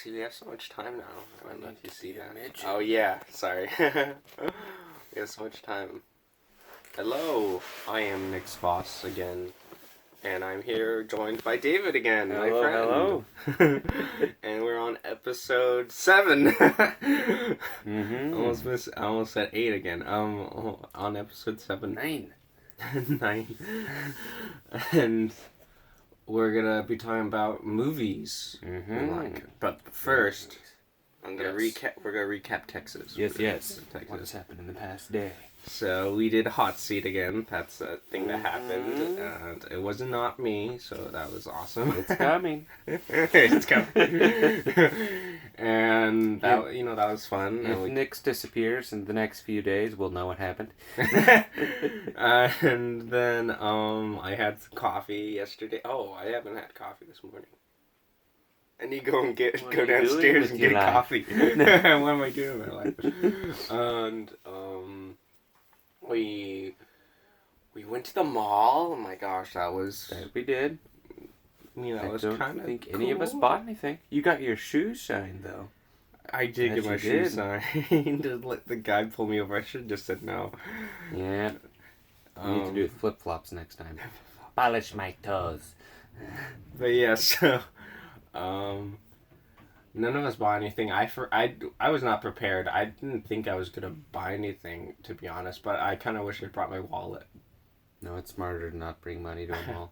See, we have so much time now. I don't know if you see that. Midget. Oh, yeah. Sorry. We have so much time. Hello. I am Nick's boss again. And I'm here joined by David again, my friend. Hello. And we're on episode 7. Mm-hmm. I almost said 8 again. On episode 7. 9. 9. And we're gonna be talking about movies. Mm-hmm. But first, I'm gonna Yes. recap. We're gonna recap Texas. Yes. Texas. What has happened in the past day? So we did Hot Seat again. That's a thing that happened, and it was not me, so that was awesome. It's coming. It's coming. And that that was fun. If Nyx disappears in the next few days, we'll know what happened. And then I had some coffee yesterday. Oh, I haven't had coffee this morning. I need to go and go downstairs and get coffee. What am I doing with my life? And we went to the mall. Oh my gosh, that was That we did. it was I kind don't of think cool. any of us bought anything. You got your shoes shined though. I did Yes, get my you shoes did. signed. Just let the guy pull me over. I should have just said no. Yeah. You need to do it with flip flops next time. Polish my toes. But yeah, so none of us bought anything. I was not prepared. I didn't think I was gonna buy anything, to be honest. But I kind of wish I brought my wallet. No, it's smarter to not bring money to a mall.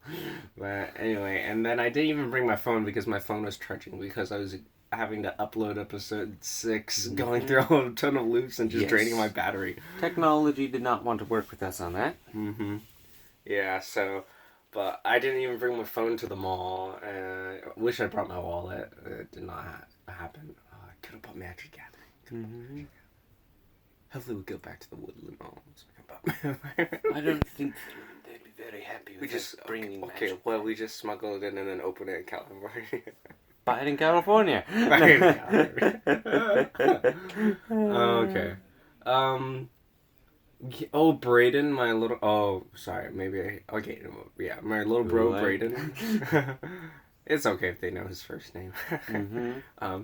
But anyway, and then I didn't even bring my phone because my phone was charging because I was having to upload episode 6, going through a whole ton of loops and just Yes. draining my battery. Technology did not want to work with us on that. Mm-hmm. Yeah, so, but I didn't even bring my phone to the mall. Wish I brought my wallet. It did not happen. I could have bought Magic Gathering. Hopefully we'll go back to the Woodland Mall. So we can buy- I don't think they'd be very happy with us bringing okay. magic. Well, we just smuggled it in and then opened it in California. Buy it in California. Okay. Oh, Brayden, my little. Oh, sorry. Maybe. Okay. Yeah, my little bro, What? Brayden. It's okay if they know his first name.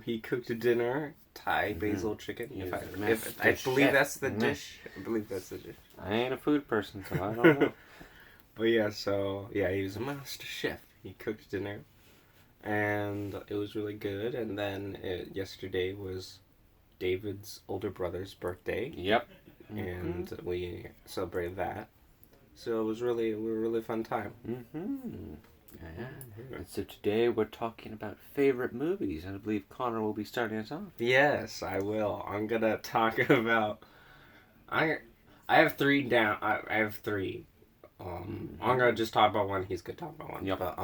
He cooked dinner, Thai basil chicken. He's If a I master believe chef. that's the dish. I believe that's the dish. I ain't a food person, so I don't know. But yeah, so yeah, he was a master chef. He cooked dinner, and it was really good. And then yesterday was David's older brother's birthday, Yep. and we celebrated that. So it was a really fun time. Yeah. And so today we're talking about favorite movies, and I believe Connor will be starting us off. Yes, I will. I'm gonna talk about. I have 3 down. I have 3. I'm gonna just talk about one. He's gonna talk about one. Yep. But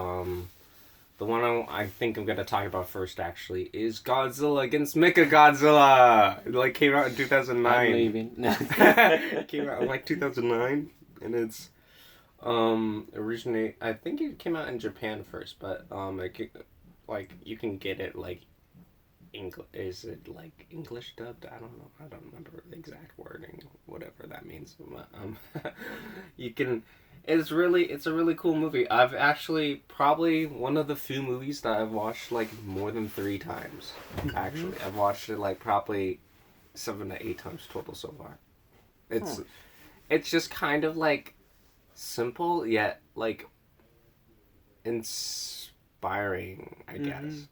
the one I think I'm gonna talk about first actually is Godzilla against Mechagodzilla. It came out in 2009. I'm leaving. It came out in 2009, and it's originally I think it came out in Japan first, but you can get it is it English dubbed? I don't know. I don't remember the exact wording, whatever that means. But, you can. It's a really cool movie. I've actually probably one of the few movies that I've watched more than 3 times. Actually, I've watched it probably 7 to 8 times total so far. It's just kind of simple yet inspiring, I guess.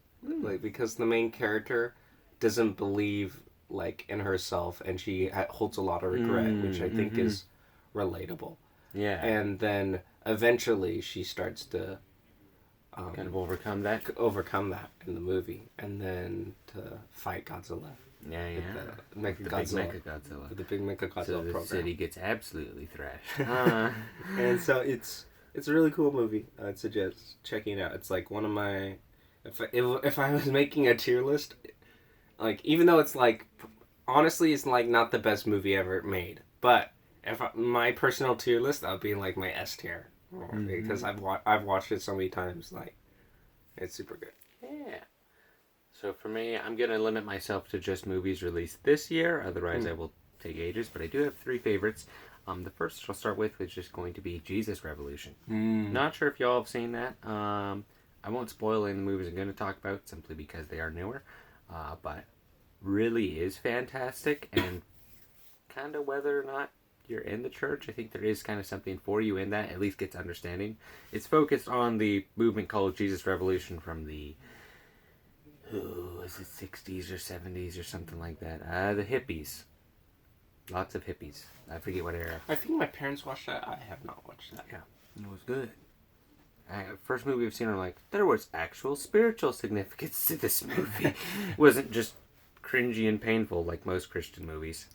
Because the main character doesn't believe in herself, and she holds a lot of regret, which I think is relatable. Yeah. And then eventually she starts to kind of overcome that. overcome that in the movie, and then to fight Godzilla. Yeah. The Mechagodzilla. With the big Mechagodzilla So the program. city gets absolutely thrashed. And so it's a really cool movie. I'd suggest checking it out. It's one of my. If I was making a tier list, even though it's honestly it's not the best movie ever made, but my personal tier list, that would be my S tier, because I've watched it so many times. It's super good. Yeah. So for me, I'm going to limit myself to just movies released this year. Otherwise, I will take ages. But I do have 3 favorites. The first I'll start with is just going to be Jesus Revolution. Not sure if y'all have seen that. I won't spoil any of the movies I'm going to talk about simply because they are newer. but really is fantastic. And kind of whether or not you're in the church, I think there is kind of something for you in that. At least gets understanding. It's focused on the movement called Jesus Revolution from the was it 60s or 70s or something like that. The hippies. Lots of hippies. I forget what era. I think my parents watched that. I have not watched that. Yeah, it was good. First movie I've seen, I'm like, there was actual spiritual significance to this movie. It wasn't just cringy and painful like most Christian movies.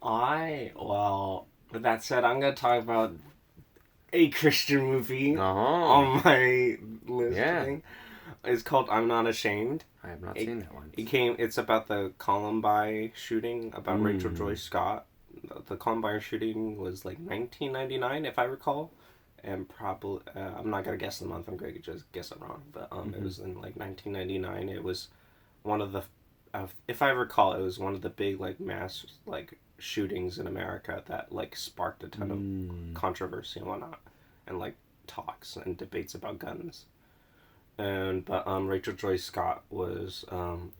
Well, with that said, I'm going to talk about a Christian movie Oh. on my list Yeah. thing. It's called I'm Not Ashamed. I have not seen that one. It's about the Columbine shooting, about Rachel Joy Scott. The Columbine shooting was like 1999, if I recall. And probably, I'm not going to guess the month, I'm going to just guess it wrong. But it was in like 1999. It was one of the, if I recall, it was one of the big like mass like shootings in America that like sparked a ton of controversy and whatnot. And like talks and debates about guns. But Rachel Joy Scott was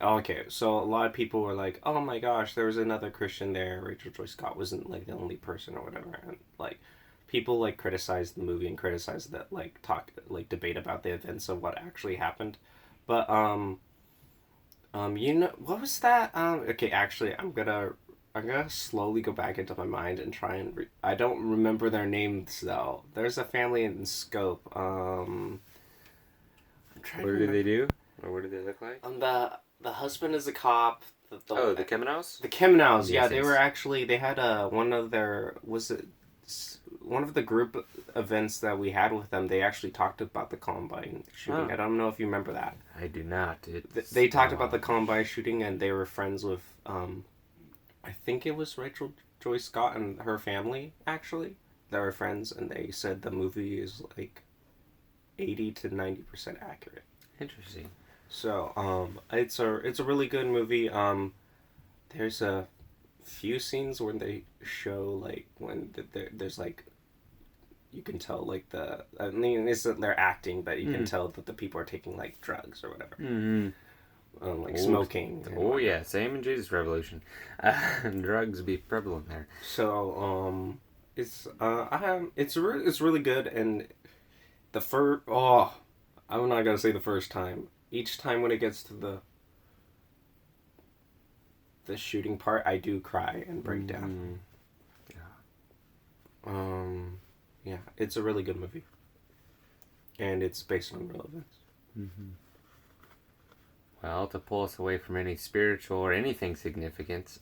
okay. So a lot of people were like, "Oh my gosh, there was another Christian there." Rachel Joy Scott wasn't like the only person or whatever, and like people like criticized the movie and criticized that debate about the events of what actually happened. But you know what was that? Okay, actually, I'm gonna slowly go back into my mind and try and I don't remember their names though. There's a family in Scope. What did they do? Or what did they look like? The husband is a cop. The Kemenows? The Kemenows, Yes, they yes. were actually, they had one of the group events that we had with them, they actually talked about the Columbine shooting. Oh. I don't know if you remember that. I do not. They talked about the Columbine shooting and they were friends with, I think it was Rachel Joy Scott and her family, actually. They were friends and they said the movie is like 80 to 90% accurate. Interesting. So, it's a really good movie. There's a few scenes where they show like when there's like you can tell like I mean it's that they're acting, but you can tell that the people are taking like drugs or whatever. Like smoking. Oh yeah, same in Jesus Revolution. Drugs be prevalent there. So it's really good, and I'm not gonna say the first time. Each time when it gets to the shooting part, I do cry and break down. Yeah, it's a really good movie, and it's based on real events. Well, to pull us away from any spiritual or anything significant,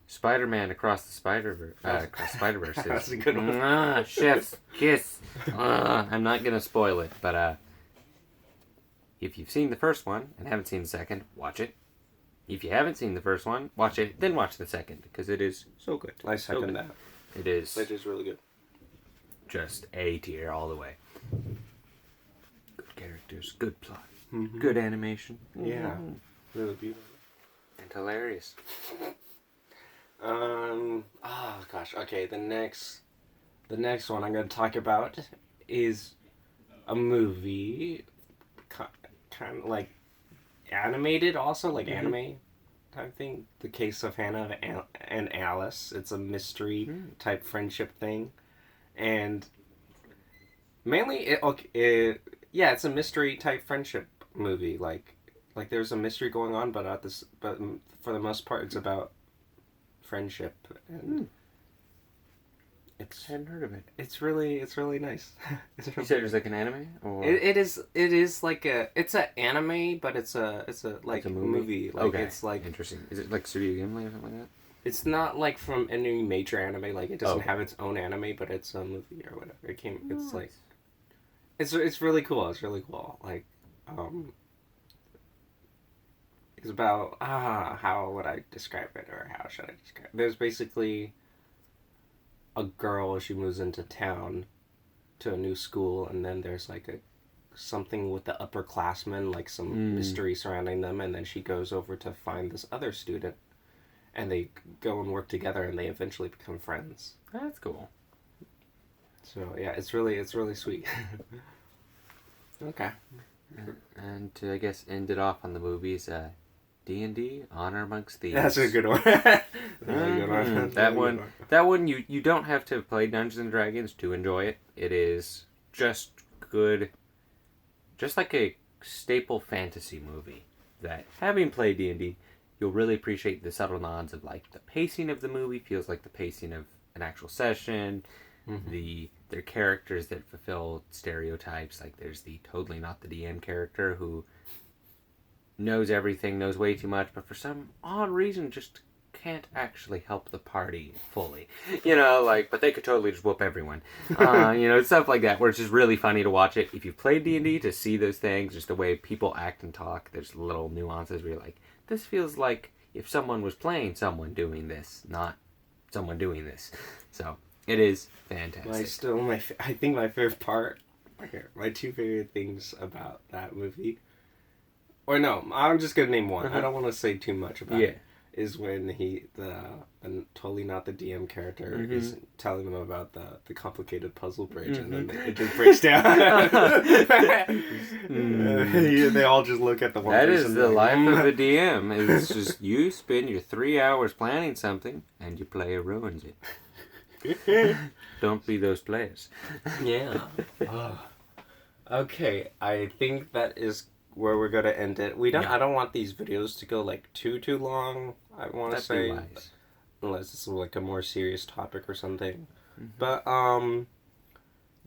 Spider-Man Across the Spider-Verse. That's a good one. Chef's kiss. I'm not gonna spoil it, but if you've seen the first one and haven't seen the second, watch it. If you haven't seen the first one, watch it, then watch the second, because it is so good. I second good. that. It is. It is really good. Just A tier all the way. Good characters, good plot, Mm-hmm. good animation. Yeah, really beautiful And hilarious. Oh gosh. Okay, the next one I'm going to talk about is a movie, kind of like animated, also like anime type thing. The Case of Hannah and Alice. It's a mystery type friendship thing, and mainly it's a mystery type friendship movie. Like there's a mystery going on, but for the most part, it's about friendship, and I hadn't heard of it. it's really nice. You said it was like an anime, or it is like it's an anime, but it's a movie. Like okay. it's like interesting. Is it like Studio Ghibli or something like that? it's not like from any major anime. Like it doesn't Okay. have its own anime, but it's a movie or whatever. It's Nice. like it's really cool. It's really cool. Like it's about how would I describe it, or how should I describe it? There's basically a girl, she moves into town to a new school, and then there's like something with the upperclassmen, like some mystery surrounding them, and then she goes over to find this other student, and they go and work together, and they eventually become friends. That's cool. So yeah, it's really sweet. Okay. And to, I guess, end it off on the movies, D&D, Honor Amongst Thieves. That's a good one. That's a good one. That one, you don't have to play Dungeons and Dragons to enjoy it. It is just good, just like a staple fantasy movie. That having played D&D, you'll really appreciate the subtle nods of like the pacing of the movie feels like the pacing of an actual session. Mm-hmm. Their characters that fulfill stereotypes, like there's the totally not the DM character who knows everything, knows way too much, but for some odd reason just can't actually help the party fully. But they could totally just whoop everyone. Stuff like that, where it's just really funny to watch it. If you've played D&D, to see those things, just the way people act and talk, there's little nuances where you're like, this feels like if someone was playing someone doing this, not someone doing this. So, it is fantastic. I think my favorite part, my two favorite things about that movie, or no, I'm just gonna name one. I don't want to say too much about it. Is when and totally not the DM character is telling them about the complicated puzzle bridge, and then it just breaks down. They all just look at the one. That is the life of a DM. It's just you spend your 3 hours planning something, and your player ruins it. Don't be those players. Yeah. Okay, I think that is where we're gonna end it. I don't want these videos to go like too long. I want to say, unless it's like a more serious topic or something. But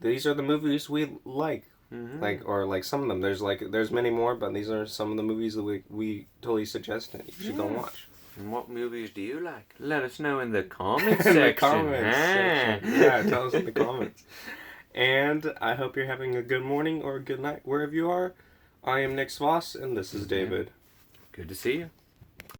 these are the movies we like. Like some of them. There's many more, but these are some of the movies that we totally suggest that you should go watch. And what movies do you like? Let us know in the comments section. Yeah, tell us in the comments. And I hope you're having a good morning or a good night wherever you are. I am Nick Voss, and this is David. Good to see you.